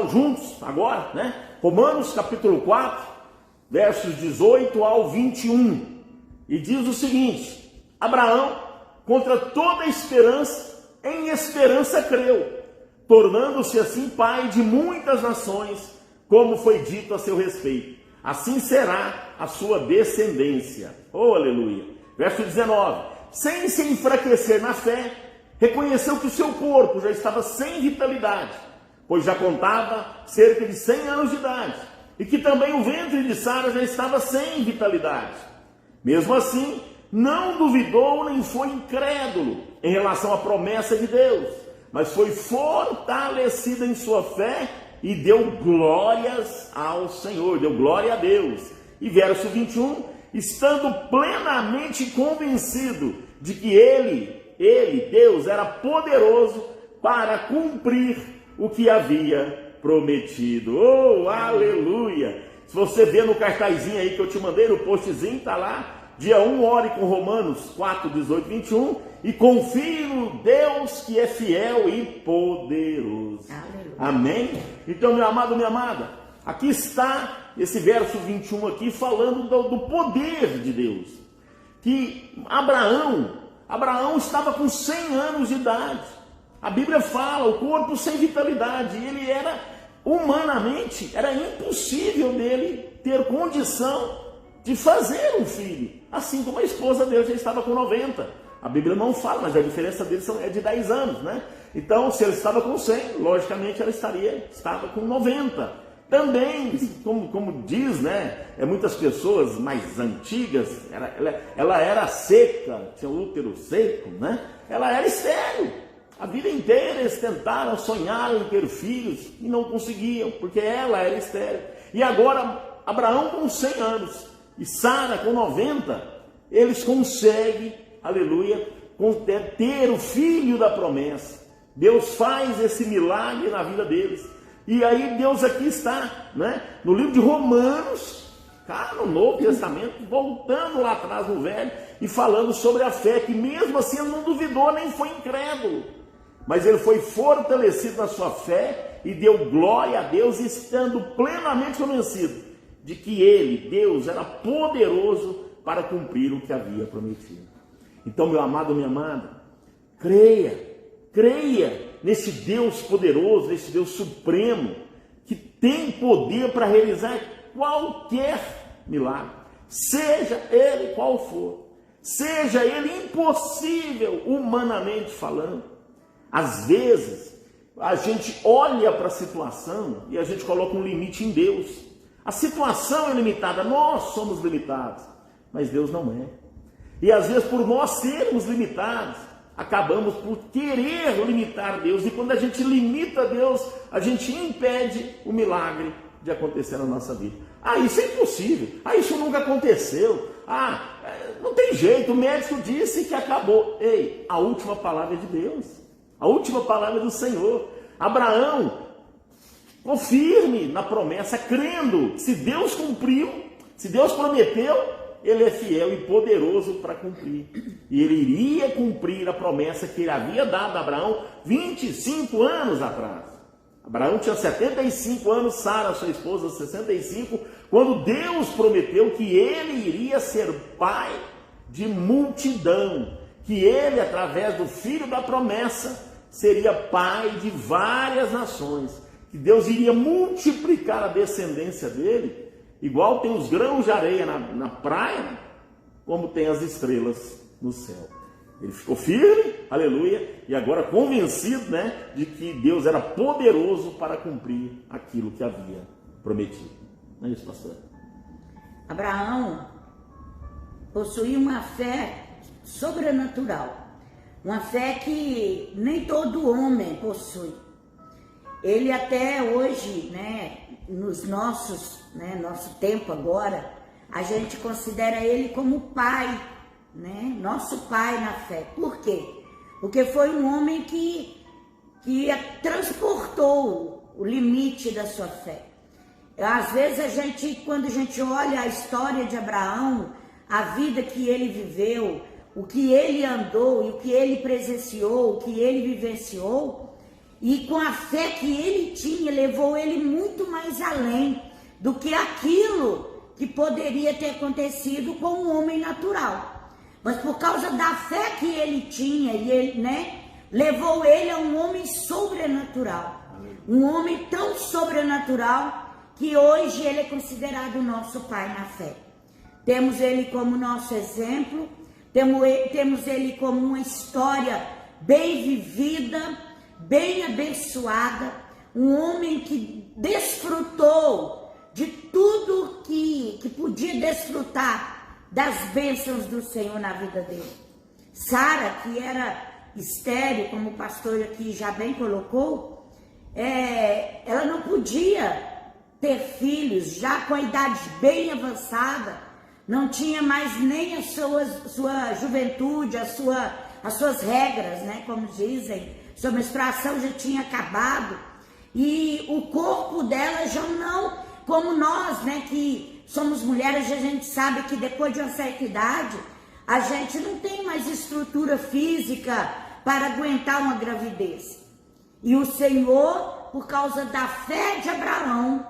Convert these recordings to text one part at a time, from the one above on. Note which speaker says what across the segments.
Speaker 1: juntos agora, né? Romanos capítulo 4, versos 18 ao 21. E diz o seguinte: Abraão, contra toda esperança, em esperança creu, tornando-se assim pai de muitas nações, como foi dito a seu respeito. Assim será a sua descendência. Oh, aleluia. Verso 19. Sem se enfraquecer na fé, reconheceu que o seu corpo já estava sem vitalidade, pois já contava cerca de 100 anos de idade, e que também o ventre de Sara já estava sem vitalidade. Mesmo assim, não duvidou nem foi incrédulo em relação à promessa de Deus, mas foi fortalecida em sua fé e deu glórias ao Senhor, deu glória a Deus. E verso 21, estando plenamente convencido de que ele, Deus, era poderoso para cumprir o que havia prometido. Oh, aleluia! Se você vê no cartazinho aí que eu te mandei, no postzinho, está lá, dia 1, ore com Romanos 4, 18, 21, e confie no Deus que é fiel e poderoso. Aleluia. Amém? Então, meu amado, minha amada, aqui está esse verso 21 aqui, falando do poder de Deus. Que Abraão estava com 100 anos de idade. A Bíblia fala, o corpo sem vitalidade, ele era, humanamente, era impossível dele ter condição de fazer um filho, assim como a esposa dele já estava com 90. A Bíblia não fala, mas a diferença deles é de 10 anos, né? Então, se ele estava com 100, logicamente ela estava com 90. Também, como diz, né? Muitas pessoas mais antigas, ela era seca, tinha o útero seco, né? Ela era estéril. A vida inteira eles tentaram, sonharam em ter filhos e não conseguiam, porque ela era estéril. E agora, Abraão com 100 anos e Sara com 90, eles conseguem, aleluia, ter o filho da promessa. Deus faz esse milagre na vida deles. E aí Deus aqui está, né, no livro de Romanos, no Novo Testamento, voltando lá atrás no Velho, e falando sobre a fé, que mesmo assim ele não duvidou, nem foi incrédulo, mas ele foi fortalecido na sua fé e deu glória a Deus, estando plenamente convencido de que ele, Deus, era poderoso para cumprir o que havia prometido. Então, meu amado, minha amada, creia nesse Deus poderoso, nesse Deus supremo, que tem poder para realizar qualquer milagre, seja ele qual for, seja ele impossível humanamente falando. Às vezes, a gente olha para a situação e a gente coloca um limite em Deus. A situação é limitada, nós somos limitados, mas Deus não é. E às vezes, por nós sermos limitados, acabamos por querer limitar Deus. E quando a gente limita Deus, a gente impede o milagre de acontecer na nossa vida. Isso é impossível. Isso nunca aconteceu. Não tem jeito, o médico disse que acabou. Ei, a última palavra é de Deus. A última palavra é do Senhor. Abraão ficou firme na promessa, crendo que se Deus cumpriu, se Deus prometeu, ele é fiel e poderoso para cumprir. E ele iria cumprir a promessa que ele havia dado a Abraão 25 anos atrás. Abraão tinha 75 anos, Sara, sua esposa, 65, quando Deus prometeu que ele iria ser pai de multidão, que ele, através do filho da promessa, seria pai de várias nações, que Deus iria multiplicar a descendência dele, igual tem os grãos de areia na praia, como tem as estrelas no céu. Ele ficou firme, aleluia, e agora convencido, né, de que Deus era poderoso para cumprir aquilo que havia prometido. Não é isso, pastor?
Speaker 2: Abraão possuía uma fé sobrenatural, uma fé que nem todo homem possui. Ele até hoje, né, nosso tempo agora, a gente considera ele como pai, né, nosso pai na fé. Por quê? Porque foi um homem que transportou o limite da sua fé. Às vezes quando a gente olha a história de Abraão, a vida que ele viveu, o que ele andou e o que ele presenciou, o que ele vivenciou, E com a fé que ele tinha, levou ele muito mais além do que aquilo que poderia ter acontecido com um homem natural. Mas por causa da fé que ele tinha, e ele, levou ele a um homem sobrenatural. Um homem tão sobrenatural que hoje ele é considerado nosso pai na fé. Temos ele como nosso exemplo, temos ele como uma história bem vivida, bem abençoada, um homem que desfrutou de tudo que podia desfrutar das bênçãos do Senhor na vida dele. Sara, que era estéril, como o pastor aqui já bem colocou, ela não podia ter filhos, já com a idade bem avançada, não tinha mais nem a sua juventude, as suas regras, como dizem, sua menstruação já tinha acabado, e o corpo dela já não, como nós, que somos mulheres, a gente sabe que depois de uma certa idade, a gente não tem mais estrutura física para aguentar uma gravidez. E o Senhor, por causa da fé de Abraão,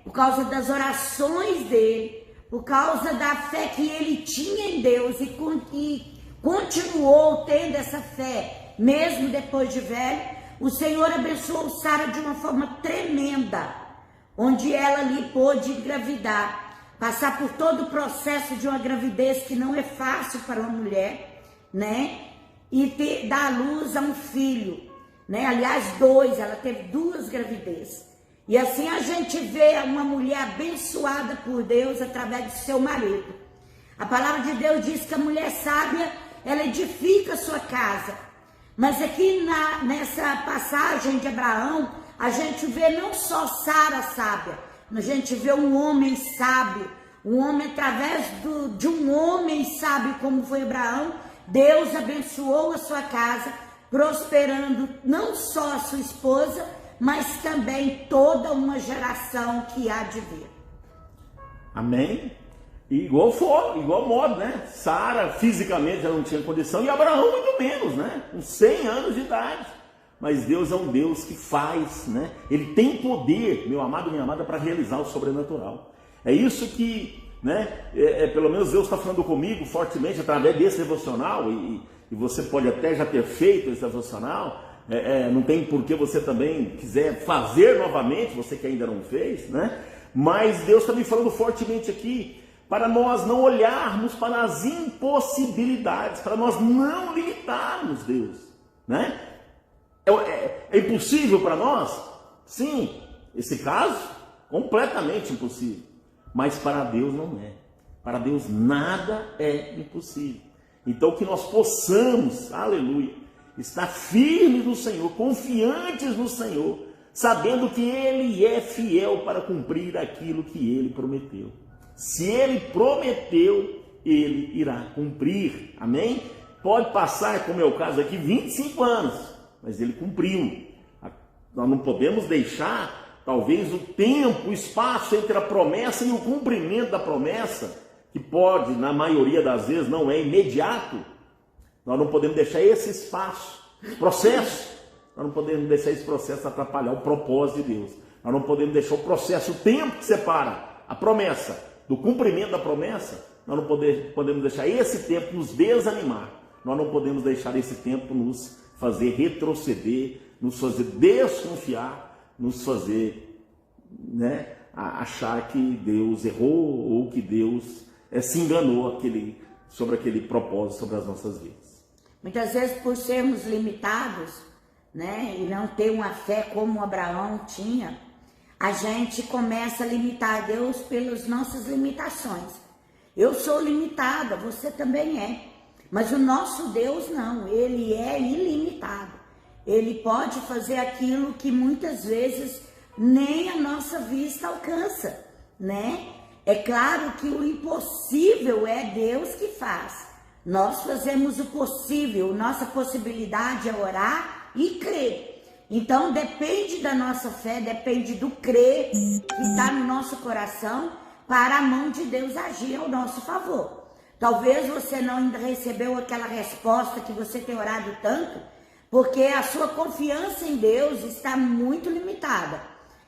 Speaker 2: por causa das orações dele, por causa da fé que ele tinha em Deus e continuou tendo essa fé, mesmo depois de velho, o Senhor abençoou Sara de uma forma tremenda, onde ela ali pôde engravidar, passar por todo o processo de uma gravidez que não é fácil para uma mulher, e dar à luz a um filho, aliás, ela teve 2 gravidezes. E assim a gente vê uma mulher abençoada por Deus através do seu marido. A palavra de Deus diz que a mulher sábia, ela edifica a sua casa. Mas aqui nessa passagem de Abraão, a gente vê não só Sara sábia, a gente vê um homem sábio, um homem através de um homem sábio como foi Abraão. Deus abençoou a sua casa, prosperando não só a sua esposa, mas também toda uma geração que há de vir.
Speaker 1: Amém? E igual modo, Sara fisicamente já não tinha condição e Abraão muito menos, com 100 anos de idade. Mas Deus é um Deus que faz, Ele tem poder, meu amado, minha amada, para realizar o sobrenatural. É isso que, pelo menos Deus está falando comigo fortemente através desse devocional, e você pode até já ter feito esse devocional. Não tem por que você também quiser fazer novamente, você que ainda não fez, mas Deus está me falando fortemente aqui, para nós não olharmos para as impossibilidades, para nós não limitarmos Deus, É impossível para nós? Sim, esse caso, completamente impossível, mas para Deus não é. Para Deus nada é impossível. Então que nós possamos, aleluia, estar firmes no Senhor, confiantes no Senhor, sabendo que Ele é fiel para cumprir aquilo que Ele prometeu. Se Ele prometeu, Ele irá cumprir. Amém? Pode passar, como é o caso aqui, 25 anos, mas Ele cumpriu. Nós não podemos deixar, talvez, o tempo, o espaço entre a promessa e o cumprimento da promessa, que pode, na maioria das vezes, não é imediato. Nós não podemos deixar esse espaço, processo, nós não podemos deixar esse processo atrapalhar o propósito de Deus. Nós não podemos deixar o processo, o tempo que separa a promessa do cumprimento da promessa, nós não podemos deixar esse tempo nos desanimar. Nós não podemos deixar esse tempo nos fazer retroceder, nos fazer desconfiar, nos fazer achar que Deus errou ou que Deus se enganou sobre aquele propósito sobre as nossas vidas.
Speaker 2: Muitas vezes, por sermos limitados, e não ter uma fé como Abraão tinha, a gente começa a limitar a Deus pelas nossas limitações. Eu sou limitada, você também é. Mas o nosso Deus não, Ele é ilimitado. Ele pode fazer aquilo que muitas vezes nem a nossa vista alcança, É claro que o impossível é Deus que faz. Nós fazemos o possível, nossa possibilidade é orar e crer. Então depende da nossa fé, depende do crer que está no nosso coração para a mão de Deus agir ao nosso favor. Talvez você não ainda recebeu aquela resposta que você tem orado tanto, porque a sua confiança em Deus está muito limitada.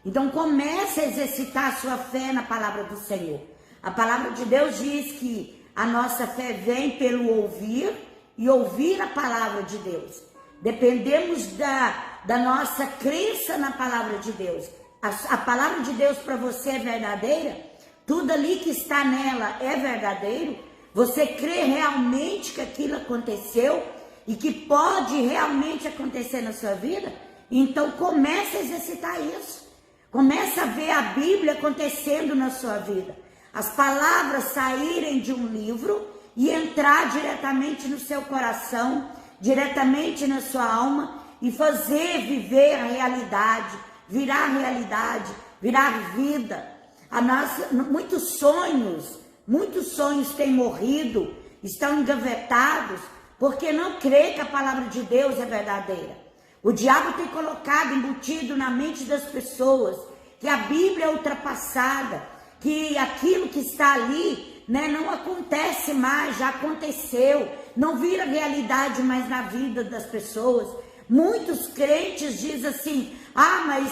Speaker 2: Então comece a exercitar a sua fé na palavra do Senhor. A palavra de Deus diz que a nossa fé vem pelo ouvir e ouvir a palavra de Deus. Dependemos da nossa crença na palavra de Deus. A palavra de Deus para você é verdadeira? Tudo ali que está nela é verdadeiro? Você crê realmente que aquilo aconteceu e que pode realmente acontecer na sua vida? Então comece a exercitar isso. Comece a ver a Bíblia acontecendo na sua vida. As palavras saírem de um livro e entrar diretamente no seu coração, diretamente na sua alma e fazer viver a realidade, virar vida. Muitos sonhos têm morrido, estão engavetados, porque não crê que a palavra de Deus é verdadeira. O diabo tem colocado, embutido na mente das pessoas, que a Bíblia é ultrapassada, que aquilo que está ali, não acontece mais, já aconteceu, não vira realidade mais na vida das pessoas. Muitos crentes dizem assim, mas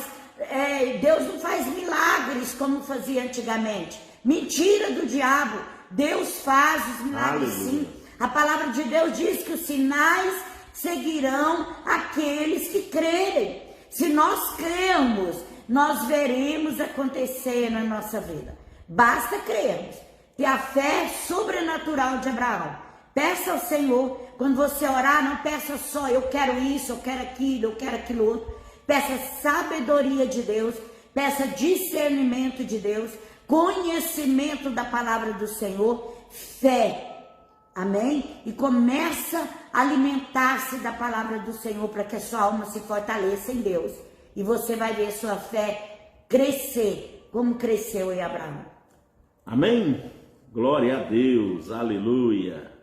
Speaker 2: Deus não faz milagres como fazia antigamente. Mentira do diabo, Deus faz os milagres sim. A palavra de Deus diz que os sinais seguirão aqueles que crerem. Se nós crermos, nós veremos acontecer na nossa vida. Basta crermos. Ter a fé sobrenatural de Abraão. Peça ao Senhor, quando você orar, não peça só, eu quero isso, eu quero aquilo outro. Peça sabedoria de Deus, peça discernimento de Deus, conhecimento da palavra do Senhor, fé. Amém? E começa a alimentar-se da palavra do Senhor para que a sua alma se fortaleça em Deus. E você vai ver sua fé crescer, como cresceu em Abraão.
Speaker 1: Amém? Glória a Deus, aleluia.